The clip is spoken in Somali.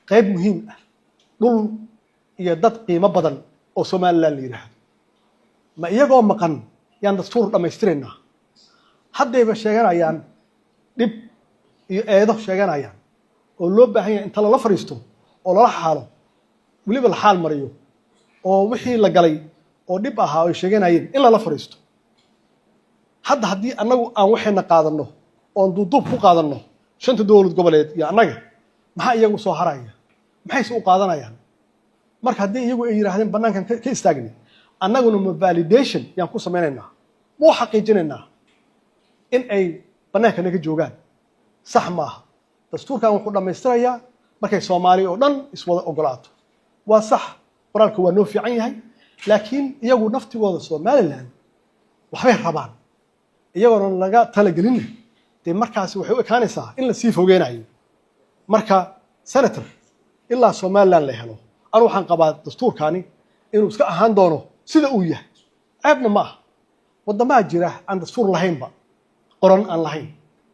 qayb muhiim ah dhul iyo dad qiimo badan oo Soomaaliland la yiraahdo ma iyagoo maqan yaan dastuur dhamaystirnaa haddayba sheeganayaan dib iyo eedo sheeganayaan oo loo baahan yahay inta la fariisto oo la xaalo waliba la xaal mariyo oo wixii la galay oo dib ahaa oo sheeganayeen in la fariisto hadda haddii annagu aan waxayna qaadano oo duuduub ku qaadano shanta dowlad goboleed iyo annaga maxaa iyagu soo haraya maxay u qaadanayaan marka haddii iyagu ay yiraahdeen banaankan ka istaagni annaguna ma validation yaan ku sameeynaa oo xaqiijinaynaa in ay banaanka naga joogaan sax maaha dastuurkan wuxuu dhamaystirayaa markay Soomaali oo dhan iswada ogolaato waa sax qoraalku waa noo fiican yahay laakiin iyagu naftigooda Soomaaliland waxay rabaan iyagoo laga talagelin de markaas waxay u ekaanaysaa in la sii fogeenayo marka senator ilaa Soomaaliland la helo anu waxaan qabaa dastuurkaani inuu iska ahaan doono sida uu yahay ceebna ma aha wadamaha jira aan dastuur lahaynba qoran aan lahayn